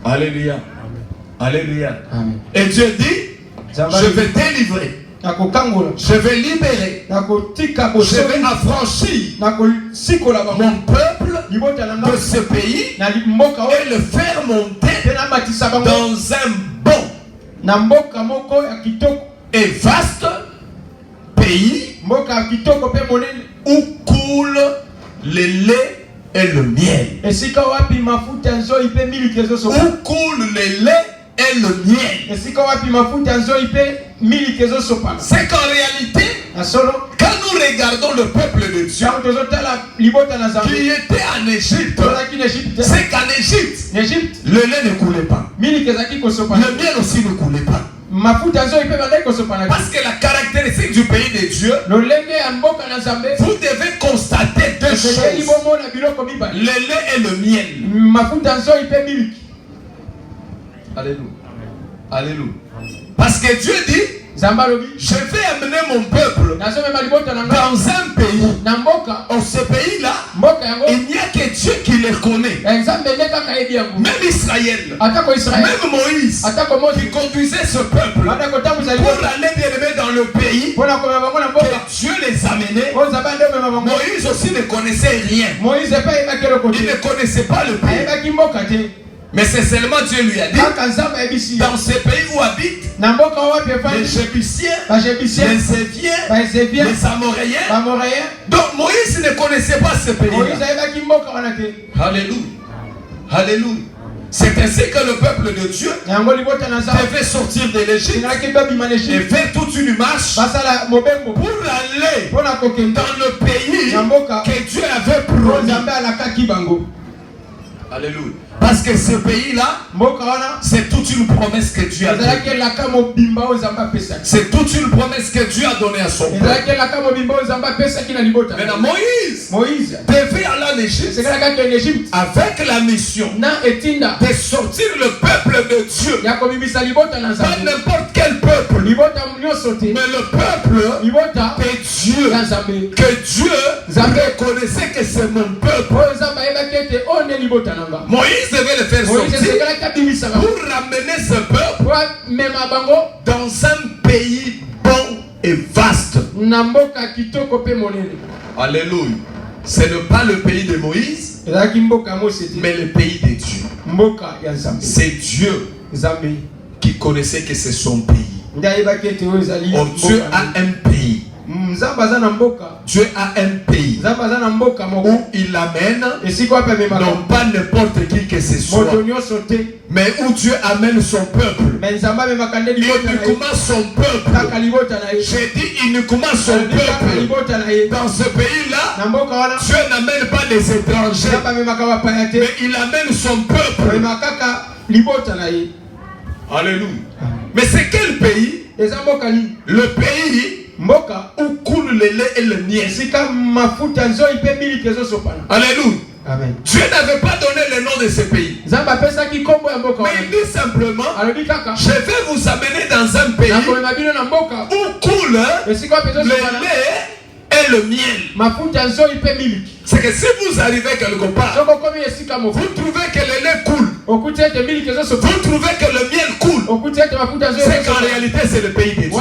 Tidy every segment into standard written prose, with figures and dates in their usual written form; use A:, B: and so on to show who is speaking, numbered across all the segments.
A: Alléluia. Alléluia. Et Dieu dit, je vais délivrer. Je vais libérer. Je vais affranchir mon peuple de ce pays et le faire monter dans un bon et vaste pays où coule le lait et le miel. Où coule le lait et le miel. C'est qu'en réalité, quand nous regardons le peuple de Dieu qui était en Égypte, c'est qu'en Égypte, le lait ne coulait pas. Le miel aussi ne coulait pas. Parce que la caractéristique du pays de Dieu, vous devez constater deux choses: le lait et le miel. Alléluia. Alléluia. Parce que Dieu dit, je vais amener mon peuple dans un pays. En ce pays-là, il n'y a que Dieu qui les connaît. Même Israël, même Moïse, qui conduisait ce peuple pour aller bien aimer dans le pays que Dieu les amenait. Moïse aussi ne connaissait rien. Il ne connaissait pas le pays. Mais c'est seulement Dieu lui a dit, dans ce pays où habitent les Jébusiens, les Éviens, les Amoréens. Donc Moïse ne connaissait pas ce pays. Alléluia. Alléluia. C'est ainsi que le peuple de Dieu devait sortir de l'Égypte et faire toute une marche pour aller dans le pays que Dieu avait promis. Alléluia. Parce que ce pays-là, c'est toute une promesse que Dieu a donnée. C'est toute une promesse que Dieu a donnée à son peuple. Maintenant, Moïse devait aller en Égypte avec la mission de sortir le peuple de Dieu. Pas n'importe quel peuple, mais le peuple que Dieu reconnaissait que c'est mon peuple. Moïse devait le faire sortir pour ramener ce peuple dans un pays bon et vaste. Alléluia. Ce n'est pas le pays de Moïse, mais le pays de Dieu. C'est Dieu qui connaissait que c'est son pays. Or, Dieu a un pays. Dieu a un pays où il amène non pas n'importe qui que ce soit, mais où Dieu amène son peuple. Uniquement son peuple. J'ai dit uniquement son peuple. Dans ce pays-là, Dieu n'amène pas des étrangers, mais il amène son peuple. Alléluia. Mais c'est quel pays? Le pays où coule le lait et le miel. Alléluia. Amen. Dieu n'avait pas donné le nom de ce pays. Mais il dit simplement, je vais vous amener dans un pays où coule le lait et le miel. C'est que si vous arrivez quelque part, vous trouvez que le lait coule, vous trouvez que le miel coule, c'est qu'en réalité c'est le pays de Dieu.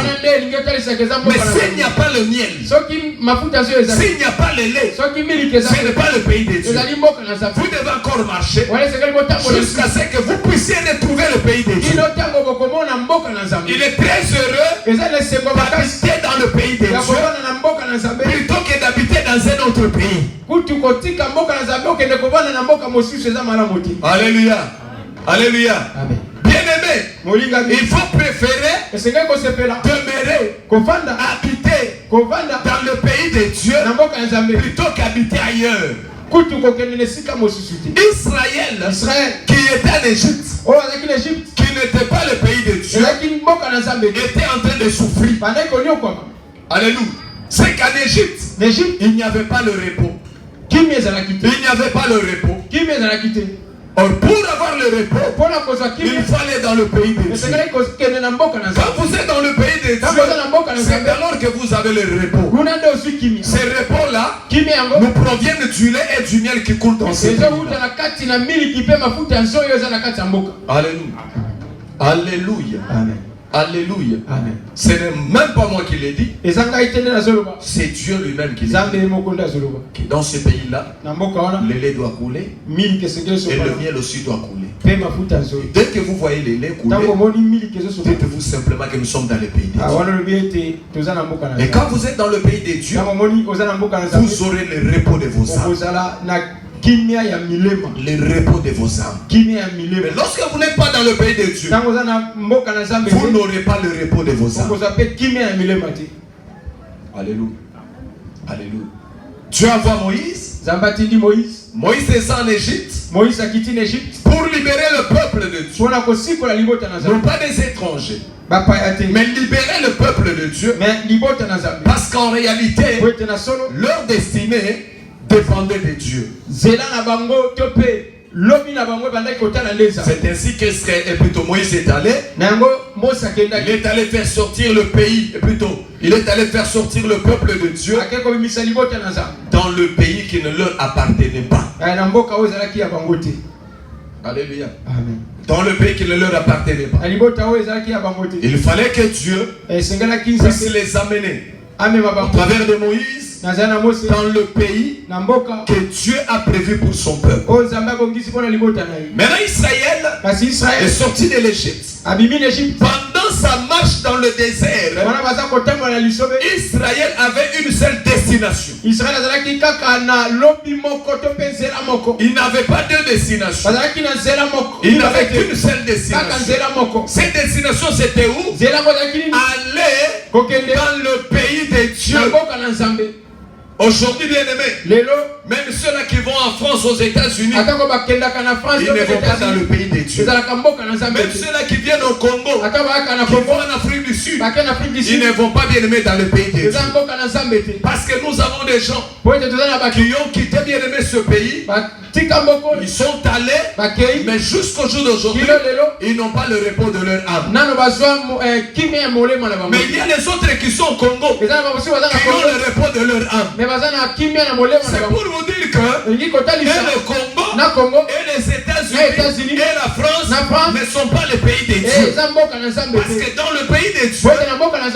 A: Mais s'il n'y a pas le miel, s'il n'y a pas le lait, ce n'est pas le pays de Dieu. Vous devez encore marcher jusqu'à ce que vous puissiez retrouver le pays de Dieu. Il est très heureux d'habiter dans le pays de Dieu plutôt que d'habiter dans un autre pays. Alléluia. Alléluia. Bien-aimé, il faut préférer demeurer, habiter dans le pays de Dieu plutôt qu'habiter ailleurs. Israël qui était en Égypte, qui n'était pas le pays de Dieu, était en train de souffrir. Alléluia. C'est qu'en Égypte, il n'y avait pas le repos. Il n'y avait pas le repos. Or, pour avoir le repos, il faut aller dans le pays de Dieu. Quand vous êtes dans le pays de Dieu, c'est alors que vous avez le repos. Ces repos-là nous proviennent du lait et du miel qui coulent dans ce pays. Alléluia. Alléluia. Amen. Alléluia. Amen. Ce n'est même pas moi qui l'ai dit. C'est Dieu lui-même qui l'a dit. Dans ce pays-là, le lait doit couler et le miel aussi doit couler. Dès que vous voyez le lait couler, dites-vous simplement que nous sommes dans le pays de Dieu. Et quand vous êtes dans le pays de Dieu, vous aurez le repos de vos âmes. Le repos de vos âmes. Mais lorsque vous n'êtes pas dans le pays de Dieu, vous n'aurez pas le repos de vos âmes. Alléluia. Alléluia. Dieu envoie Moïse. Moïse est en Égypte pour libérer le peuple de Dieu. Non pas des étrangers, mais libérer le peuple de Dieu. Parce qu'en réalité, leur destinée dépendait de Dieu. C'est ainsi que Moïse est allé. Il est allé faire sortir le pays, plutôt, il est allé faire sortir le peuple de Dieu dans le pays qui ne leur appartenait pas. Alléluia. Amen. Dans le pays qui ne leur appartenait pas. Il fallait que Dieu puisse les amener au travers de Moïse dans le pays que Dieu a prévu pour son peuple. Maintenant Israël est sorti de l'Égypte. Pendant sa marche dans le désert, Israël avait une seule destination. Il n'avait pas deux destinations. Il n'avait qu'une seule destination. Cette destination c'était où? Aller dans le pays de Dieu. Aujourd'hui, bien aimé, même ceux-là qui vont en France, aux États-Unis, ils ne vont pas dans le pays de Dieu. Même ceux-là qui viennent au Congo, qui vont en Afrique du Sud, ils ne vont pas, bien aimé, dans le pays de Dieu. Parce que nous avons des gens qui ont quitté, bien aimé, ce pays. Ils sont allés, mais jusqu'au jour d'aujourd'hui, ils n'ont pas le repos de leur âme. Mais il y a les autres qui sont au Congo, qui ont le repos de leur âme. C'est pour vous dire que et le Congo et les États-Unis et la France ne sont pas les pays de Dieu. Parce que dans le pays de Dieu,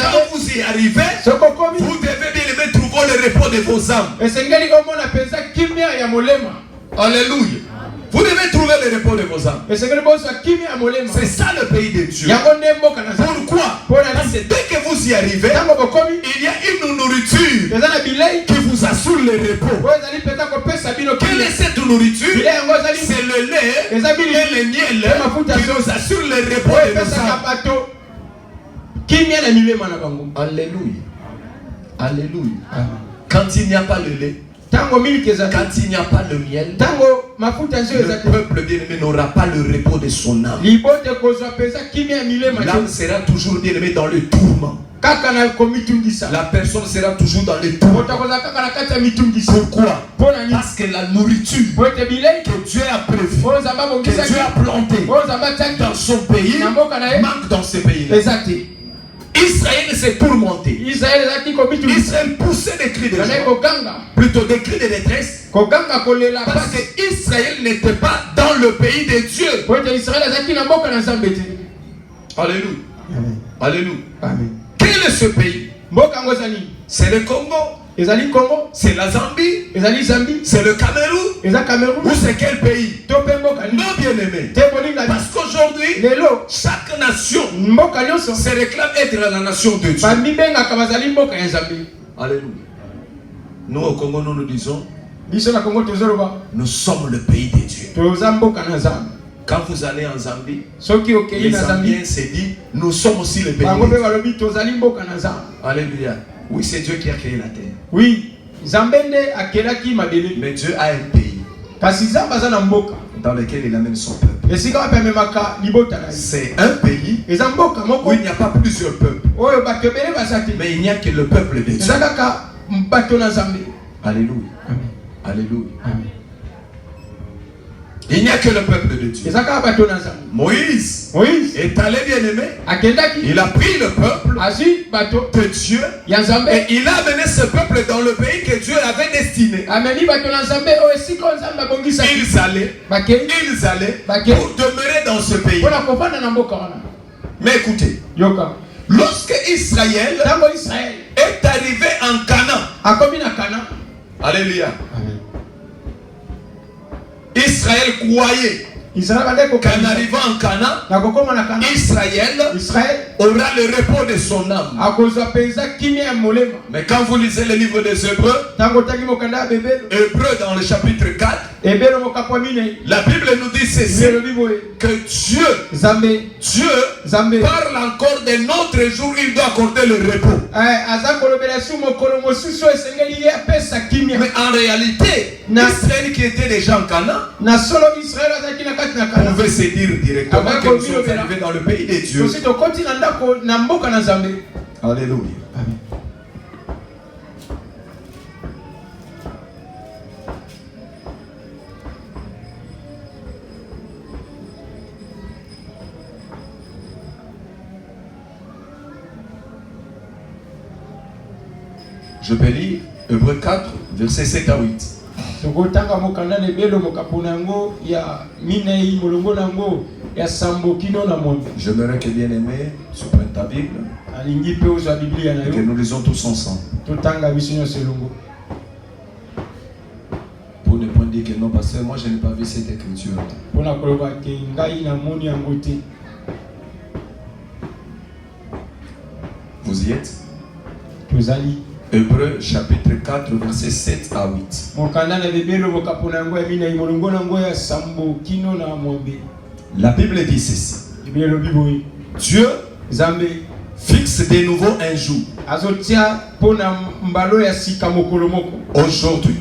A: quand vous y arrivez, vous devez bien aimer trouver le repos de vos âmes. Alléluia. Vous devez trouver le repos de vos âmes. C'est ça le pays de Dieu. Pourquoi? Parce que dès que vous y arrivez, il y a une nourriture qui vous assure le repos. Quelle est cette nourriture? C'est le lait et le miel qui vous assure le repos de vos âmes. Alléluia. Alléluia. Quand il n'y a pas le lait, quand il n'y a pas le miel, le peuple bien-aimé n'aura pas le repos de son âme. L'âme sera toujours bien-aimé dans le tourment. La personne sera toujours dans le tourment. Pourquoi? Parce que la nourriture que Dieu a prévue, que Dieu a plantée dans son pays, manque dans ce pays-là. Israël s'est tourmenté. Israël poussait des cris de joie, plutôt des cris de détresse, parce que Israël n'était pas dans le pays de Dieu. Alléluia. Amen. Alléluia. Amen. Quel est ce pays? C'est le Congo. C'est la Zambie. C'est le Cameroun. Ou c'est quel pays? Non, bien aimé. Parce qu'aujourd'hui, chaque nation se réclame être la nation de Dieu. Alléluia. Nous au Congo, nous disons, nous sommes le pays de Dieu. Quand vous allez en Zambie, les Zambiens se disent, nous sommes aussi le pays de Dieu. Alléluia. Oui, c'est Dieu qui a créé la terre.
B: Oui.
A: Mais Dieu a un pays dans lequel il amène son peuple. C'est un pays où il n'y a pas plusieurs peuples, mais il n'y a que le peuple de Dieu. Alléluia. Alléluia. Il n'y a que le peuple de Dieu. Moïse est allé, bien aimé. Il a pris le peuple de Dieu et il a amené ce peuple dans le pays que Dieu avait destiné. Ils allaient pour demeurer dans ce pays. Mais écoutez, lorsque Israël est arrivé en Canaan, alléluia. Israël croyait qu'en arrivant en Canaan, Israël aura le repos de son âme. Mais quand vous lisez le livre des Hébreux, Hébreux dans le chapitre 4, la Bible nous dit ceci, que Dieu parle encore d'un autre jour, il doit accorder le repos. Mais en réalité, Israël qui était déjà en Canaan pouvait se dire directement que nous sommes arrivés dans le pays de Dieu. Alléluia. Amen. Je peux lire Hébreux 4, versets 7 à 8. J'aimerais que bien aimé, tu prennes ta Bible et que nous lisons tous ensemble. Pour ne pas dire que non, parce que moi je n'ai pas vu cette écriture. Vous y êtes? Hébreux chapitre 4 versets 7 à 8. La Bible dit ceci. Dieu fixe de nouveau un jour. Aujourd'hui.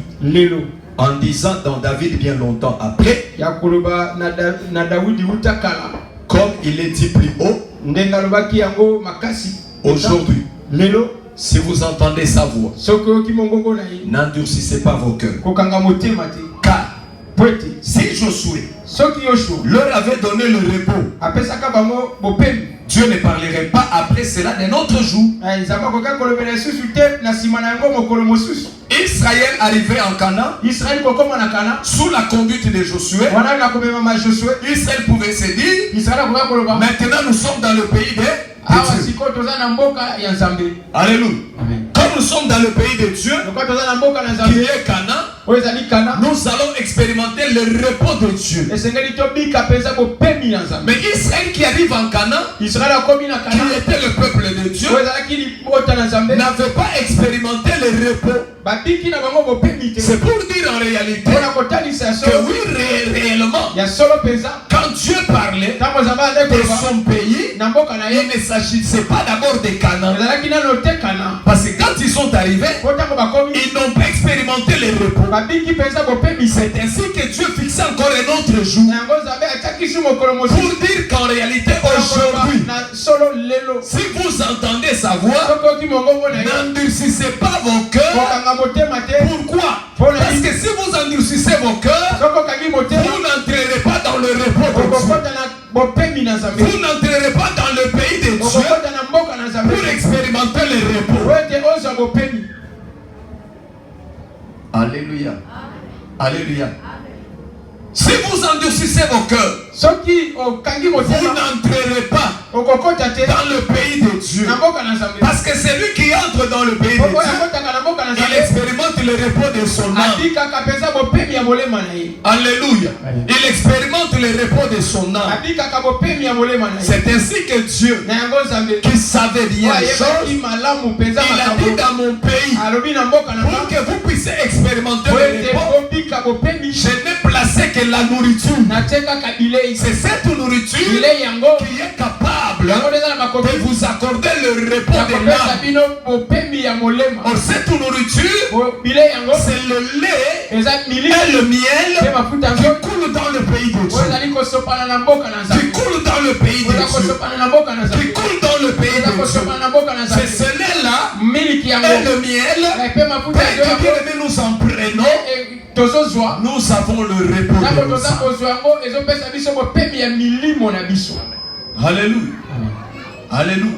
A: En disant dans David bien longtemps après. Comme il est dit plus haut. Aujourd'hui. Si vous entendez sa voix, n'endurcissez pas vos cœurs. Car si Josué leur avait donné le repos, Dieu ne parlerait pas après cela d'un autre jour. Israël arrivait en Canaan sous la conduite de Josué. Israël pouvait se dire, maintenant nous sommes dans le pays de Alléluia. Quand nous sommes dans le pays de Dieu, qui est Canaan, nous allons expérimenter le repos de Dieu. Mais Israël qui arrive en Canaan, qui était le peuple de Dieu, n'avait pas expérimenté le repos. C'est pour dire en réalité que oui, réellement, quand Dieu parlait de son pays, il ne s'agissait pas d'abord de Canaan. Parce que quand ils sont arrivés, ils n'ont pas expérimenté le repos. C'est ainsi que Dieu fixait encore un autre jour. Pour dire qu'en réalité, aujourd'hui, si vous entendez sa voix, n'endurcissez pas vos cœurs. Pourquoi? Parce que si vous endurcissez vos cœurs, vous n'entrerez pas dans le repos de Dieu. Vous n'entrerez pas dans le pays de Dieu pour expérimenter le repos. Alléluia. Alléluia. Si vous endurcissez vos cœurs, vous n'entrerez pas dans le pays de Dieu. Parce que celui qui entre dans le pays de Dieu, il expérimente le repos de son âme. Alléluia. Il expérimente le repos de son âme. C'est ainsi que Dieu, qui savait bien les choses, il a dit dans mon pays, pour que vous puissiez expérimenter le repos, je n'ai placé que la nourriture. C'est cette nourriture qui est capable de vous accorder le repos de l'âme. Or cette nourriture, c'est le lait et le miel qui coulent dans le pays de Dieu. Qui coulent dans le pays de Dieu. Qui coulent dans le pays de Dieu. C'est ce lait-là et le miel que nous en prenons nous avons le repos de nos âmes. Alléluia. Alléluia.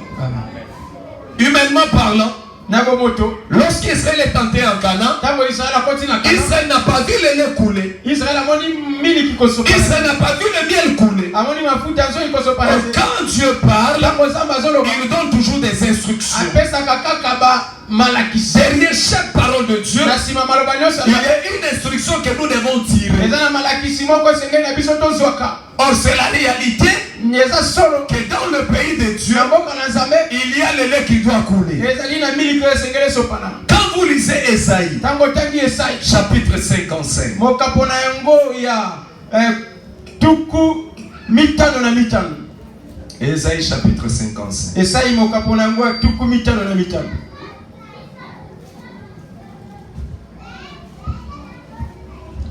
A: Humainement parlant, lorsqu'Israël est entré en Canaan, Israël n'a pas vu le lait couler. Israël n'a pas vu le miel couler. Quand Dieu parle, il donne toujours des instructions. Derrière chaque parole de Dieu, il y a une instruction que nous devons tirer. Or, c'est la réalité que dans le pays de Dieu, il y a le lait qui doit couler. Quand vous lisez Esaïe, chapitre 55, Esaïe chapitre 55.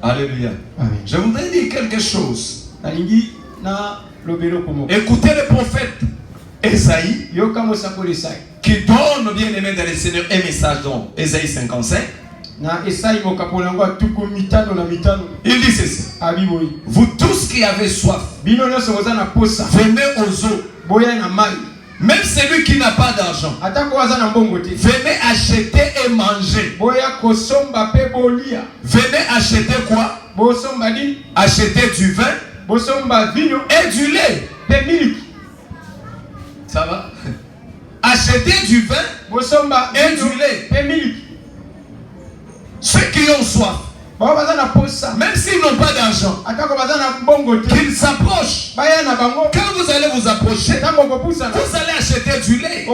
A: Alléluia. Amen. Je voudrais dire quelque chose. Écoutez le prophète Esaïe qui donne, bien aimé dans le Seigneur, un message dans Esaïe 55. Il dit ceci: vous tous qui avez soif, venez aux eaux. Même celui qui n'a pas d'argent, venez acheter et manger. Venez acheter quoi? Acheter du vin et du lait. Ça va? Acheter du vin et du lait. Ceux qui ont soif, même s'ils n'ont pas d'argent, qu'ils s'approchent. Quand vous allez vous approcher, vous allez acheter du lait.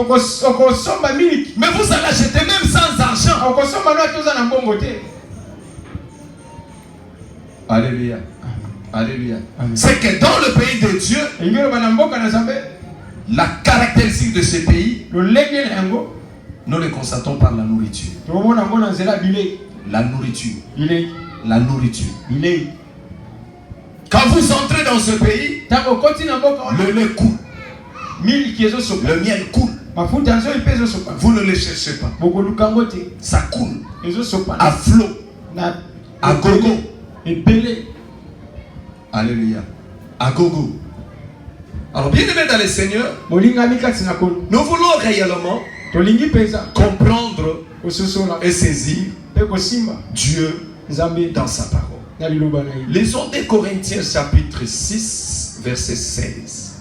A: Mais vous allez acheter même sans argent. Alléluia. Alléluia. C'est que dans le pays de Dieu, la caractéristique de ce pays, nous le constatons par la nourriture. La nourriture. La nourriture. Quand vous entrez dans ce pays, le lait coule. Le miel coule. Vous ne le cherchez pas. Ça coule. À flot. À gogo. Alléluia. À gogo. Alors, bien aimé dans le Seigneur, nous voulons réellement comprendre et saisir Dieu dans sa parole. Lisons 2 Corinthiens chapitre 6 verset 16.